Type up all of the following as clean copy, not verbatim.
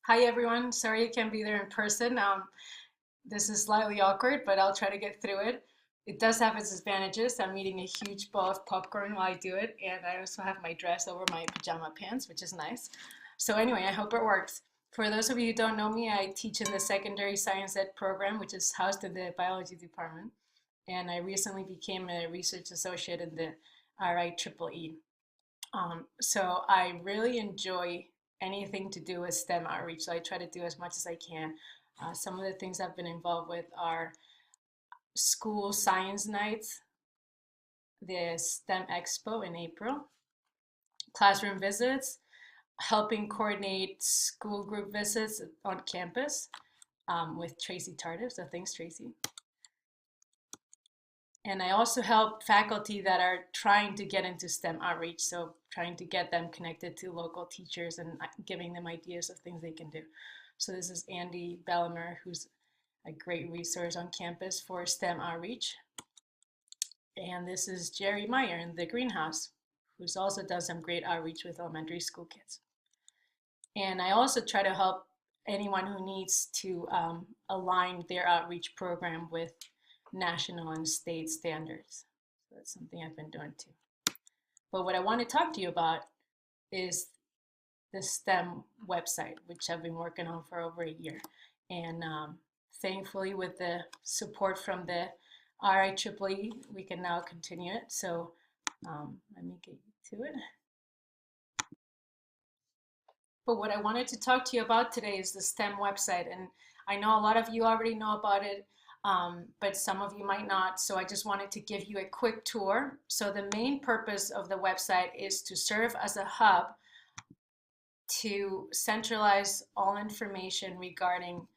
Hi everyone. Sorry I can't be there in person. This is slightly awkward, but I'll try to get through it. It does have its advantages. I'm eating a huge bowl of popcorn while I do it, and I also have my dress over my pajama pants, which is nice. So anyway, I hope it works. For those of you who don't know me, I teach in the secondary science ed program, which is housed in the biology department, and I recently became a research associate in the RIEEE. So I really enjoy anything to do with STEM outreach. So I try to do as much as I can. Some of the things I've been involved with are school science nights, the STEM Expo in April, classroom visits, helping coordinate school group visits on campus with Tracy Tardif. So thanks, Tracy. And I also help faculty that are trying to get into STEM outreach, so trying to get them connected to local teachers and giving them ideas of things they can do. So this is Andy Bellimer, who's a great resource on campus for STEM outreach. And this is Jerry Meyer in the greenhouse, who's also done some great outreach with elementary school kids. And I also try to help anyone who needs to align their outreach program with national and state standards. So that's something I've been doing too. But what I want to talk to you about is the STEM website, which I've been working on for over a year. And thankfully, with the support from the RIEEE, we can now continue it. So let me get you to it. But what I wanted to talk to you about today is the STEM website. And I know a lot of you already know about it, but some of you might not. So I just wanted to give you a quick tour. So the main purpose of the website is to serve as a hub to centralize all information regarding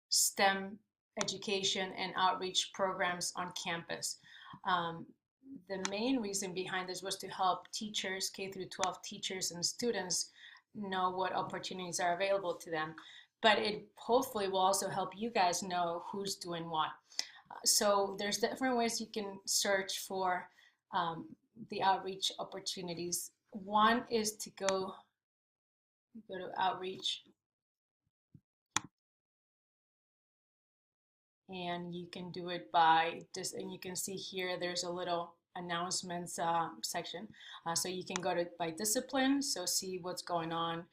STEM education and outreach programs on campus. The main reason behind this was to help teachers, K through 12 teachers and students, know what opportunities are available to them. But it hopefully will also help you guys know who's doing what. So there's different ways you can search for the outreach opportunities. One is to go to outreach, and you can do it by this, and you can see here there's a little announcements section. So you can go to by discipline, so see what's going on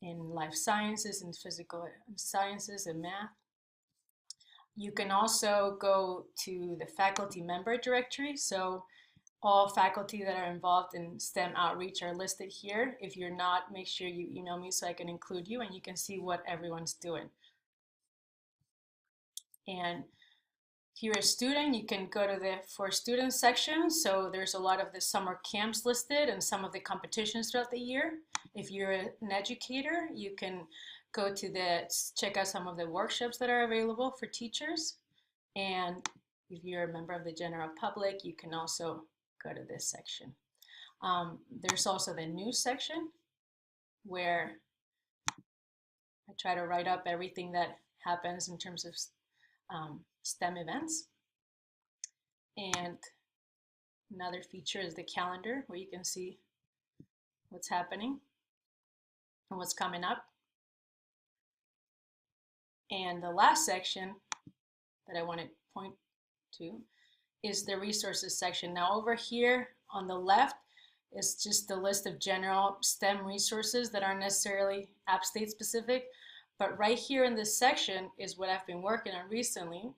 in life sciences and physical sciences and math. You can also go to the faculty member directory. So all faculty that are involved in STEM outreach are listed here. If you're not, make sure you email me so I can include you and you can see what everyone's doing. And if you're a student, you can go to the For Students section. So there's a lot of the summer camps listed and some of the competitions throughout the year. If you're an educator, you can go to check out some of the workshops that are available for teachers. And if you're a member of the general public, you can also go to this section. There's also the news section where I try to write up everything that happens in terms of STEM events. And another feature is the calendar, where you can see what's happening and what's coming up. And the last section that I want to point to is the resources section. Now over here on the left is just the list of general STEM resources that aren't necessarily AppState specific, but right here in this section is what I've been working on recently.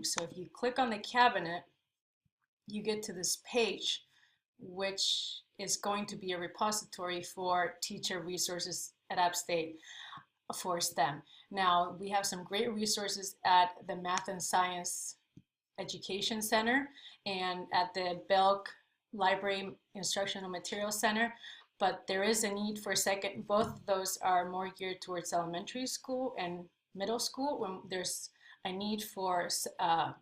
So if you click on the cabinet, you get to this page, which is going to be a repository for teacher resources at AppState for STEM. Now, we have some great resources at the Math and Science Education Center and at the Belk Library Instructional Materials Center, but there is a need for both of those are more geared towards elementary school and middle school, when there's a need for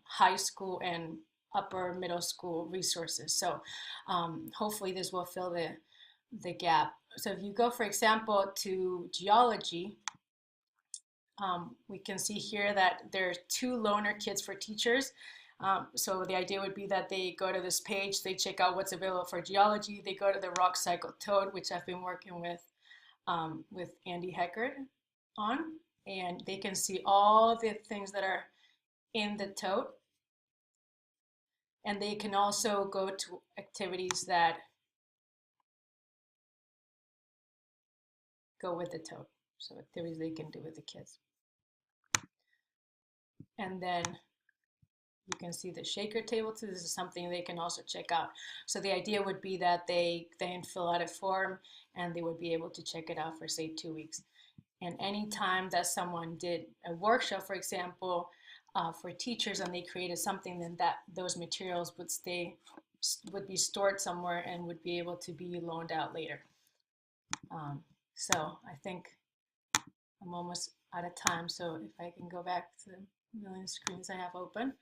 high school and upper middle school resources. So hopefully this will fill the gap. So if you go, for example, to geology, we can see here that there are 2 loaner kits for teachers. So the idea would be that they go to this page, they check out what's available for geology, they go to the rock cycle toad, which I've been working with Andy Heckert. on, and they can see all the things that are in the tote. And they can also go to activities that go with the tote. So activities they can do with the kids. And then you can see the shaker table too. This is something they can also check out. So the idea would be that they then fill out a form and they would be able to check it out for say 2 weeks. And any time that someone did a workshop, for example, for teachers, and they created something, then those materials would be stored somewhere and would be able to be loaned out later. So I think I'm almost out of time. So if I can go back to the million screens I have open,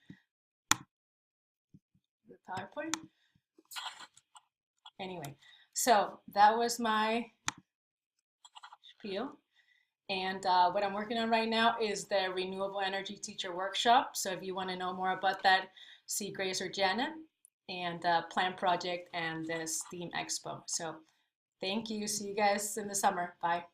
the PowerPoint. Anyway, so that was my spiel. And what I'm working on right now is the Renewable Energy Teacher Workshop. So if you want to know more about that, see Grace or Janet, and Plant Project and the STEAM Expo. So thank you. See you guys in the summer. Bye.